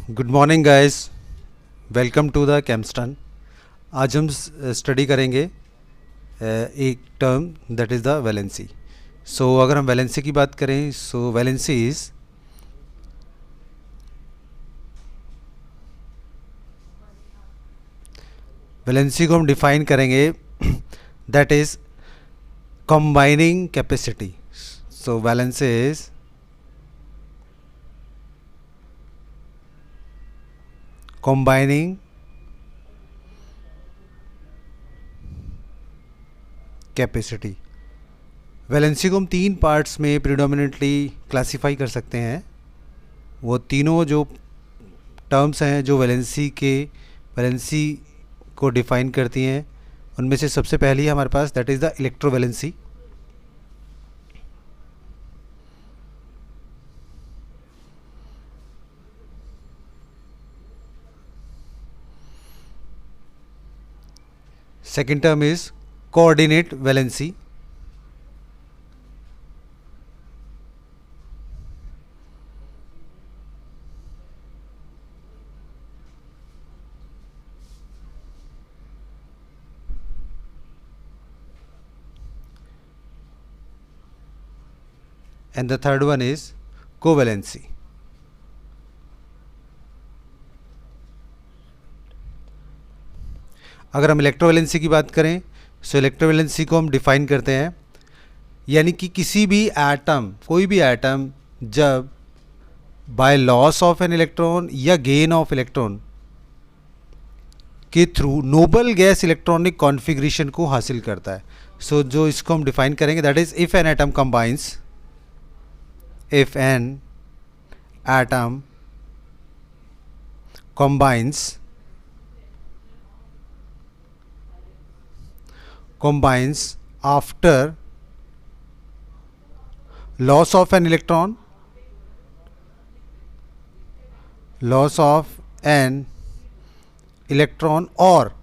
Good morning guys, welcome to the Chemstan. आज हम study करेंगे एक term that is the valency. So अगर हम वैलेंसी की बात करें, सो वैलेंसी को हम डिफाइन करेंगे that is combining capacity. So valency is combining capacity. Valency को हम तीन पार्ट्स में प्रिडोमिनेंटली क्लासीफाई कर सकते हैं। वो तीनों जो टर्म्स हैं जो वैलेंसी को डिफाइन करती हैं, उनमें से सबसे पहली है हमारे पास that is the electrovalency. Second term is coordinate valency. And the third one is covalency. अगर हम इलेक्ट्रोवैलेंसी की बात करें, सो इलेक्ट्रोवैलेंसी को हम डिफाइन करते हैं, यानी कि किसी भी एटम, कोई भी एटम जब by loss of an electron या गेन ऑफ इलेक्ट्रॉन के through Nobel gas electronic configuration को हासिल करता है। सो जो इसको हम डिफाइन करेंगे that is if an atom combines after loss of an electron or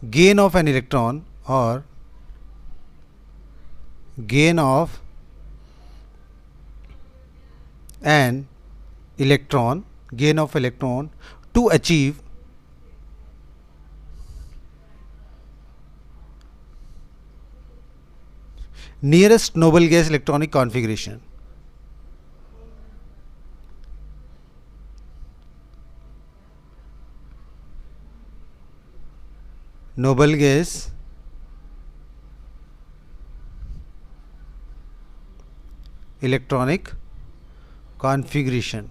gain of an electron to achieve nearest noble gas electronic configuration. Noble gas electronic configuration.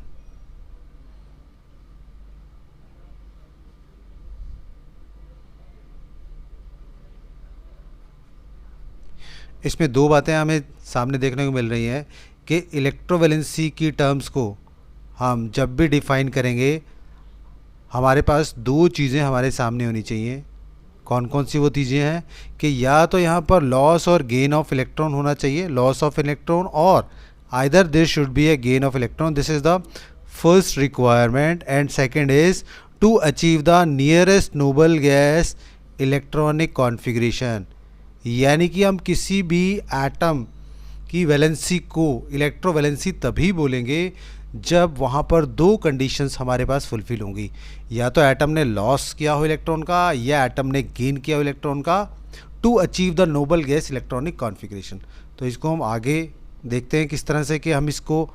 इसमें दो बातें हमें सामने देखने को मिल रही हैं कि इलेक्ट्रोवैलेंसी की टर्म्स को हम जब भी डिफ़ाइन करेंगे, हमारे पास दो चीज़ें हमारे सामने होनी चाहिए। कौन कौन सी वो चीज़ें हैं कि या तो यहाँ पर लॉस और गेन ऑफ इलेक्ट्रॉन होना चाहिए, लॉस ऑफ इलेक्ट्रॉन, और either there should be a gain of electron. This is the first requirement. And second is to achieve the nearest noble gas electronic configuration, यानी कि हम किसी भी atom की valency को इलेक्ट्रोवैलेंसी तभी बोलेंगे जब वहाँ पर दो कंडीशंस हमारे पास फुलफिल होंगी, या तो एटम ने लॉस किया हो इलेक्ट्रॉन का या एटम ने गेन किया हो इलेक्ट्रॉन का, to achieve the noble gas electronic configuration. तो इसको हम आगे देखते हैं किस तरह से कि हम इसको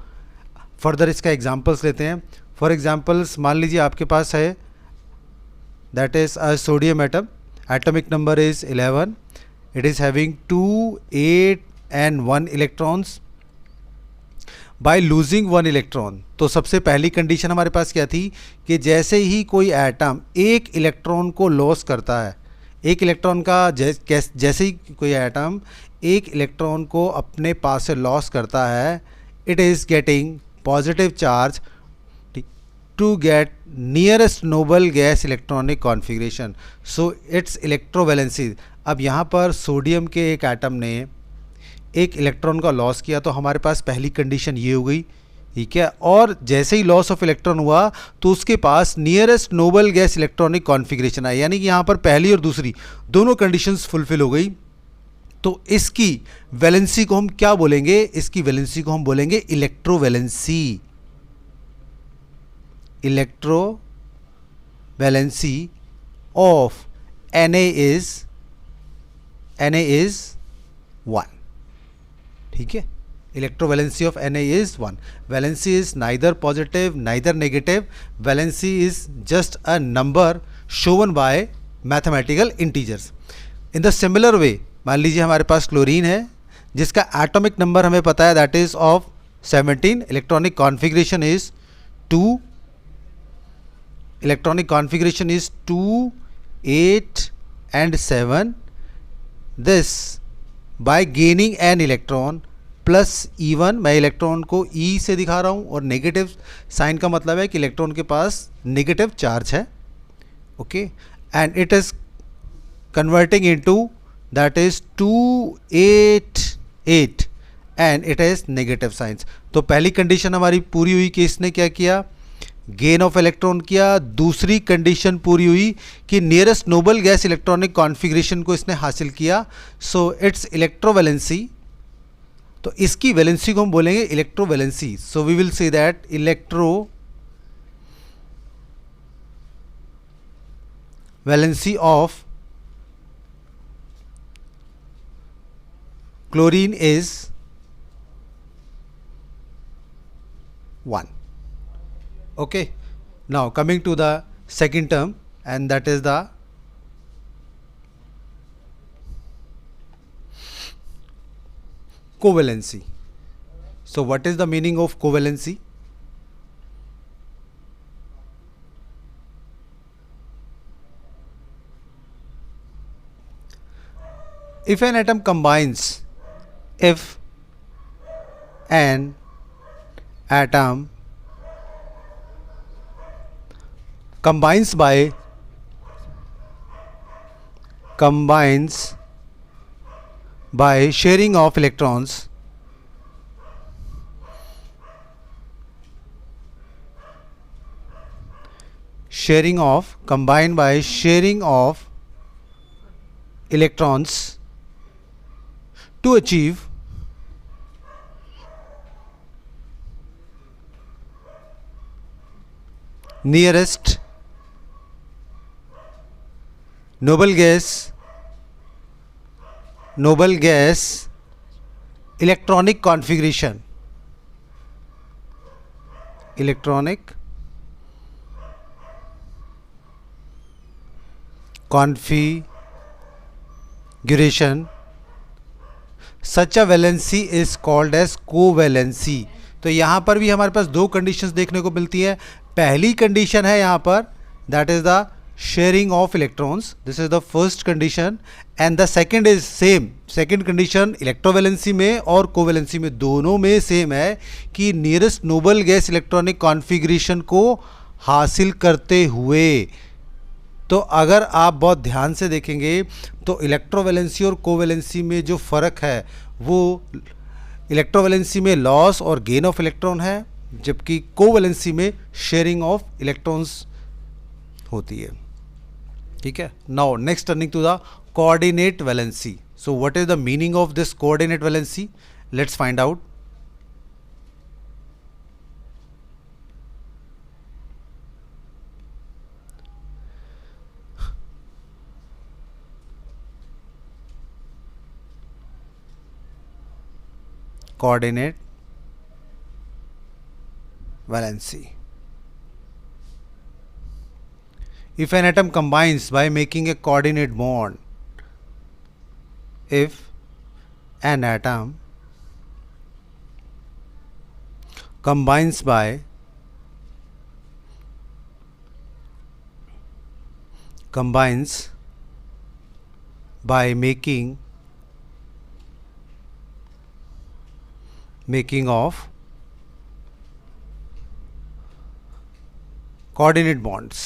फर्दर इसका एग्जांपल्स लेते हैं। फॉर एग्जांपल्स मान लीजिए आपके पास है that is a sodium atom, atomic number is 11, it is having 2, 8 and 1 electrons. By losing 1 electron, तो सबसे पहली कंडीशन हमारे पास क्या थी कि जैसे ही कोई एटम एक इलेक्ट्रॉन को लॉस करता है, एक इलेक्ट्रॉन का जैसे ही कोई एटम एक इलेक्ट्रॉन को अपने पास से लॉस करता है, it is getting positive charge to get nearest noble gas electronic configuration. So it's electrovalency. अब यहाँ पर सोडियम के एक एटम ने एक इलेक्ट्रॉन का लॉस किया, तो हमारे पास पहली कंडीशन ये हो गई, ठीक है। और जैसे ही लॉस ऑफ इलेक्ट्रॉन हुआ तो उसके पास nearest noble gas electronic configuration आया, यानी कि यहाँ पर पहली और दूसरी दोनों कंडीशंस फुलफिल हो गई। तो इसकी वैलेंसी को हम क्या बोलेंगे? इसकी वैलेंसी को हम बोलेंगे electrovalency. electrovalency of Na is 1. ठीक है, electrovalency of Na is 1. Valency is neither positive neither negative. Valency is just a number shown by mathematical integers. In the similar way, मान लीजिए हमारे पास क्लोरीन है जिसका एटॉमिक नंबर हमें पता है, that is of 17. Electronic configuration is 2. Electronic configuration is 2, 8 and 7. This by gaining an electron plus E1, मैं electron को E से दिखा रहा हूँ और नेगेटिव साइन का मतलब है कि इलेक्ट्रॉन के पास नेगेटिव चार्ज है. Okay, and it is converting into that is 2, 8, 8 and it is negative science. तो पहली कंडीशन हमारी पूरी हुई कि इसने क्या किया, गेन ऑफ इलेक्ट्रॉन किया. दूसरी कंडीशन पूरी हुई कि nearest noble gas electronic configuration को इसने हासिल किया. सो इट्स इलेक्ट्रोवैलेंसी, तो इसकी वैलेंसी को हम बोलेंगे electrovalency. So we will say that electrovalency of chlorine is 1. Okay, now coming to the second term, and that is the covalency. So what is the meaning of covalency? If an atom combines, if an atom combines by sharing of electrons, combined by sharing of electrons to achieve nearest noble gas electronic configuration, such a valency is called as covalency. तो यहाँ पर भी हमारे पास दो conditions देखने को मिलती है. पहली कंडीशन है यहाँ पर, that is the sharing of electrons, this is the first condition. And the second is same, second condition electrovalency में और कोवैलेंसी में दोनों में सेम है कि nearest noble gas electronic configuration को हासिल करते हुए. तो अगर आप बहुत ध्यान से देखेंगे तो इलेक्ट्रोवैलेंसी और कोवैलेंसी में जो फ़र्क है वो इलेक्ट्रोवैलेंसी में लॉस और गेन ऑफ इलेक्ट्रॉन है, जबकि कोवैलेंसी में शेयरिंग ऑफ इलेक्ट्रॉन्स होती है. ठीक है. Now next turning to the coordinate valency. So what is the meaning of this coordinate valency? Let's find out. Coordinate valency. If an atom combines by making a coordinate bond, if an atom combines by making of coordinate bonds.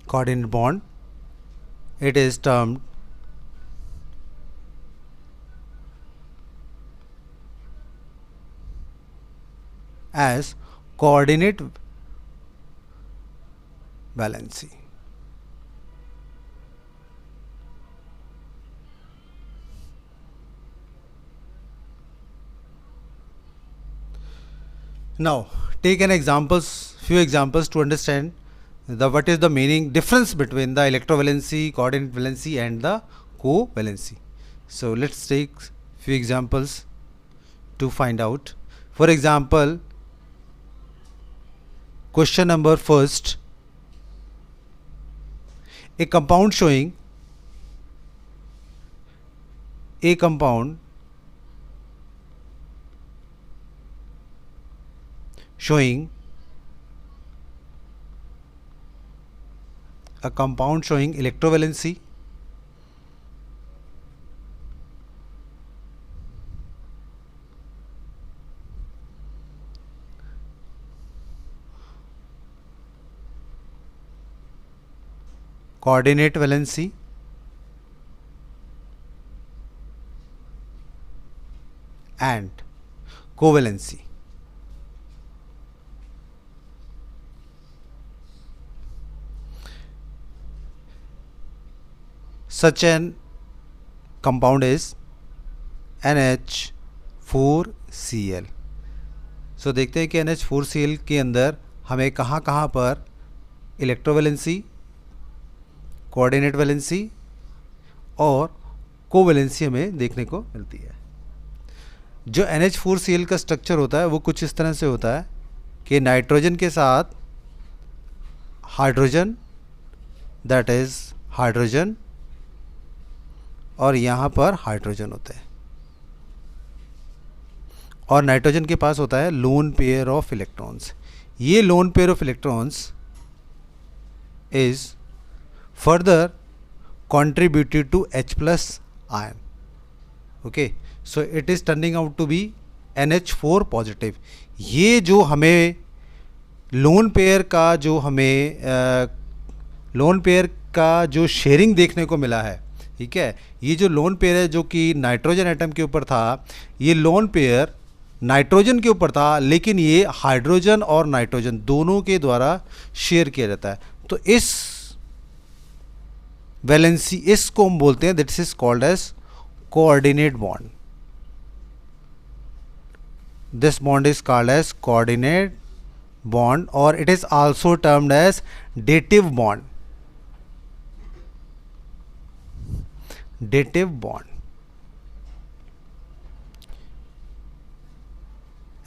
Coordinate bond, it is termed as coordinate valency. Now, take an examples, few examples to understand the what is the meaning difference between the electrovalency, coordinate valency, and the covalency. So let's take few examples to find out. For example, question number first: a compound showing a compound showing electrovalency, coordinate valency, and covalency. Such an compound is NH4Cl. सो देखते हैं कि NH4Cl के अंदर हमें कहाँ कहाँ पर electrovalency, coordinate valency और कोवैलेंसी हमें देखने को मिलती है। जो NH4Cl का स्ट्रक्चर होता है वो कुछ इस तरह से होता है कि नाइट्रोजन के साथ हाइड्रोजन, दैट इज़ हाइड्रोजन, और यहाँ पर हाइड्रोजन होते हैं, और नाइट्रोजन के पास होता है लोन पेयर ऑफ इलेक्ट्रॉन्स। ये lone pair of electrons is further contributed to H plus ion. Okay, so it is turning out to be NH4 positive. ये जो हमें लोन पेयर का जो शेयरिंग देखने को मिला है, ठीक है, ये जो लोन पेयर है जो कि नाइट्रोजन एटम के ऊपर था, ये लोन पेयर नाइट्रोजन के ऊपर था, लेकिन ये हाइड्रोजन और नाइट्रोजन दोनों के द्वारा शेयर किया जाता है। तो इस वैलेंसी, इसको हम बोलते हैं, this is called as coordinate bond. This bond is called as coordinate bond, और it is also termed as dative bond. Dative bond,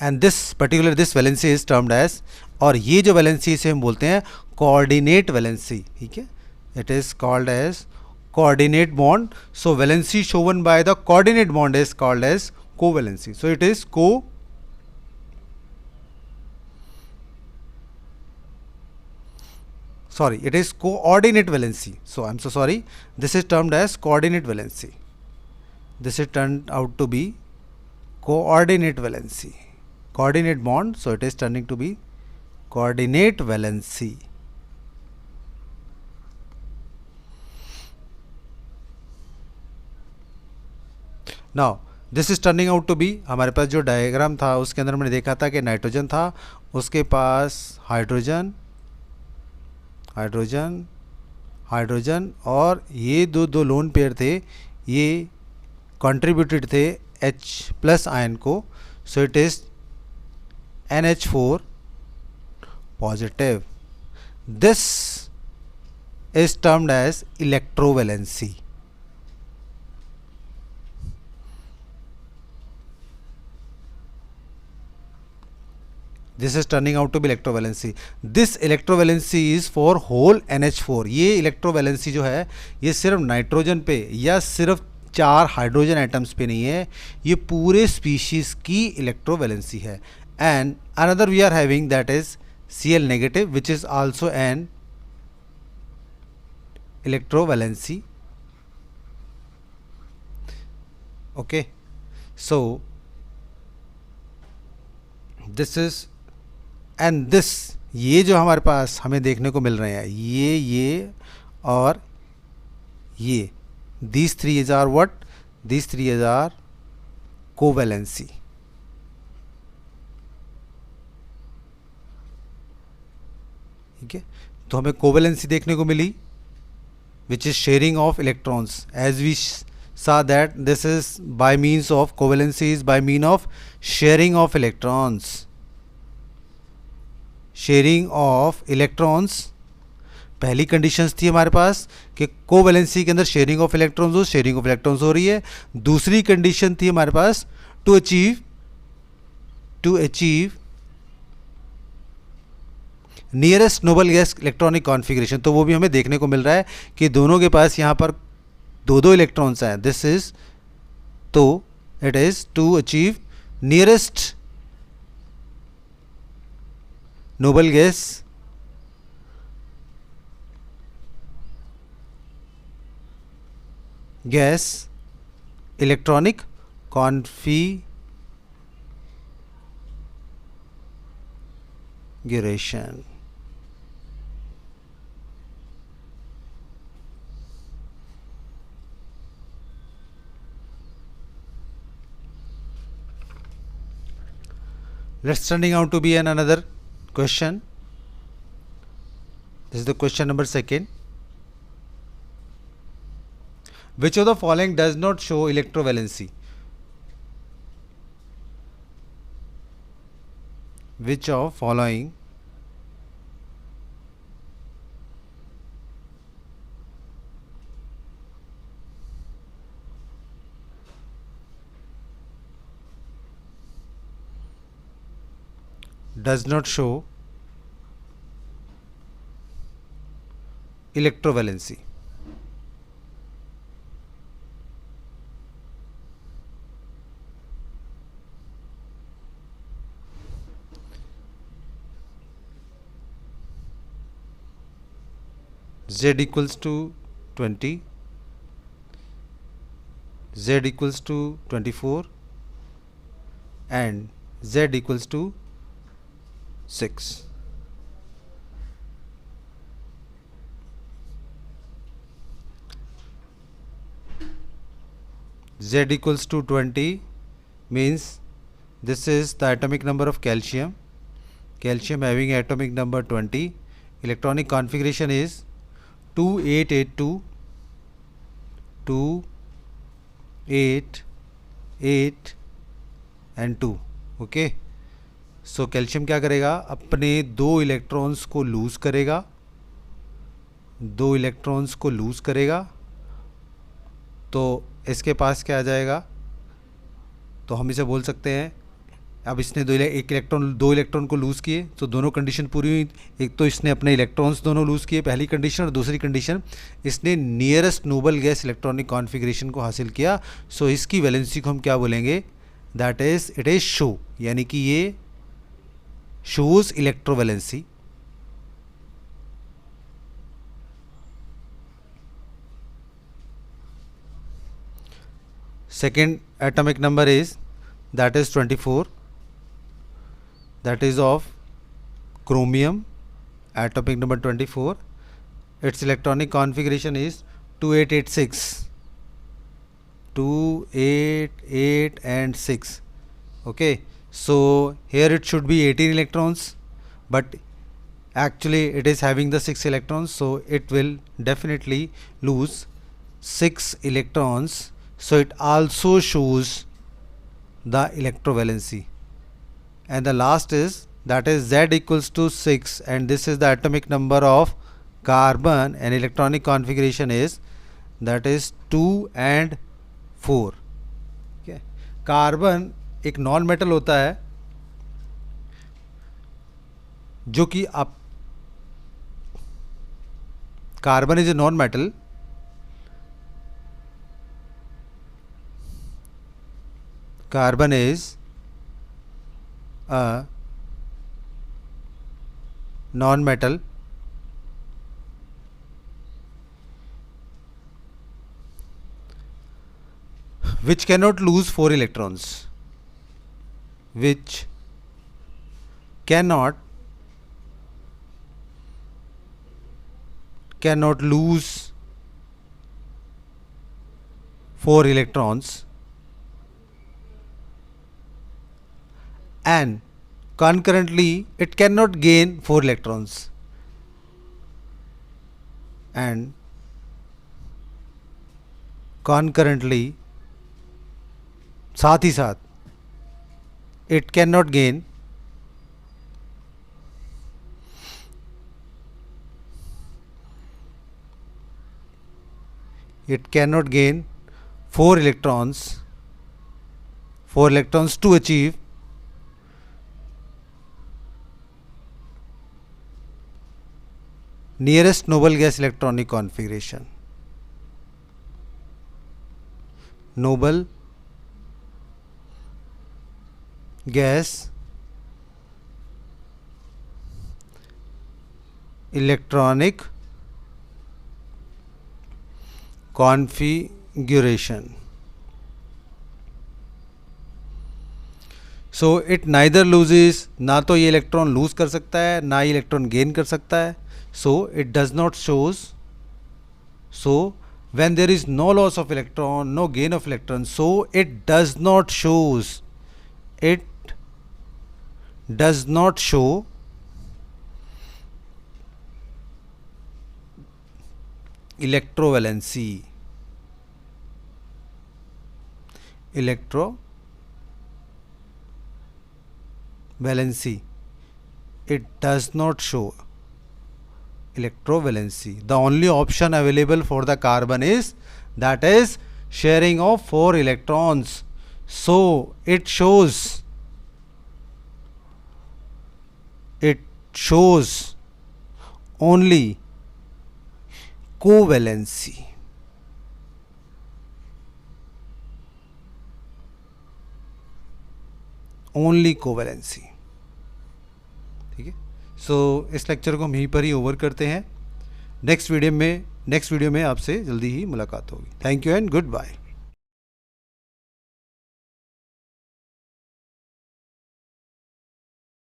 and this valency is termed as, और ये जो वैलेंसी इसे हम बोलते हैं कोऑर्डिनेट वैलेंसी, ठीक है। It is called as coordinate bond. So valency shown by the coordinate bond is called as covalency. So it is it is coordinate valency. So I'm so sorry. This is termed as coordinate valency. This is turned out to be coordinate valency. Coordinate bond. So it is turning to be coordinate valency. Now this is turning out to be, हमारे पास जो diagram था उसके अंदर हमने देखा था कि नाइट्रोजन था, उसके पास हाइड्रोजन, हाइड्रोजन, हाइड्रोजन, और ये दो लोन पेयर थे, ये कंट्रीब्यूटेड थे H प्लस आयन को। So it is NH4 positive. This is termed as electrovalency. This is turning out to be electrovalency. This electrovalency is for whole NH4. ये electrovalency जो है ये सिर्फ नाइट्रोजन पे या सिर्फ 4 हाइड्रोजन एटम्स पे नहीं है, ये पूरे स्पीशीज की इलेक्ट्रोवैलेंसी है। And another we are having that is Cl negative which is also an electrovalency. Okay, so this is and this, ये जो हमारे पास हमें देखने को मिल रहे हैं, ये और ये, these three are what? These three are covalency. ठीक है, तो हमें कोवेलेंसी देखने को मिली which is sharing of electrons, as we saw that this is by means of covalency is by mean of sharing of electrons. Sharing of electrons, पहली conditions थी हमारे पास कि कोवैलेंसी के अंदर शेयरिंग ऑफ इलेक्ट्रॉन्स हो, शेयरिंग ऑफ इलेक्ट्रॉन्स हो रही है। दूसरी कंडीशन थी हमारे पास to achieve nearest noble gas electronic configuration, तो वो भी हमें देखने को मिल रहा है कि दोनों के पास यहाँ पर दो दो इलेक्ट्रॉन्स हैं। दिस इज, तो it is to achieve nearest noble gas electronic configuration. Let's turning out to be another question. This is the question number 2. Which of the following does not show electrovalency? Which of following does not show electrovalency? Z equals to 20, Z equals to 24 and Z equals to 6. Z equals to 20 means this is the atomic number of calcium. Calcium having atomic number 20. Electronic configuration is 2882, 2, 8, 8 and 2. Okay, so calcium क्या करेगा, अपने दो electrons को loose करेगा, दो electrons को loose करेगा, तो इसके पास क्या आ जाएगा, तो हम इसे बोल सकते हैं, अब इसने दो इलेक्ट्रॉन को लूज़ किए, तो दोनों कंडीशन पूरी हुई। एक तो इसने अपने इलेक्ट्रॉन्स दोनों लूज़ किए, पहली कंडीशन, और दूसरी कंडीशन इसने nearest noble gas electronic configuration को हासिल किया। सो इसकी वैलेंसी को हम क्या बोलेंगे, that is it is show, यानी कि ये shows electrovalency. Second atomic number is that is 24, that is of chromium, atomic number 24. Its electronic configuration is 2886, 2, 8, 8 and 6. Okay, so here it should be 18 electrons, but actually it is having the 6 electrons, so it will definitely lose 6 electrons. So it also shows the electrovalency. And the last is, that is Z equals to 6, and this is the atomic number of carbon, and electronic configuration is, that is 2 and 4. okay. Carbon एक non metal होता है जो कि आप, carbon is a non metal, carbon is a non-metal which cannot lose 4 electrons, which cannot lose 4 electrons, and concurrently it cannot gain 4 electrons, and concurrently साथ ही साथ it cannot gain it cannot gain 4 electrons to achieve nearest noble gas electronic configuration. Noble gas electronic configuration. So it neither loses, ना तो ये electron lose कर सकता है ना ही electron gain कर सकता है. So it does not shows. So when there is no loss of electron, no gain of electron, so it does not shows. It does not show electrovalency. It does not show electrovalency. The only option available for the carbon is that is sharing of 4 electrons. So it shows only covalency. Only covalency. ठीक है. सो इस lecture को हम यहीं पर ही over करते हैं. Next video में आपसे जल्दी ही मुलाकात होगी. Thank you and good bye.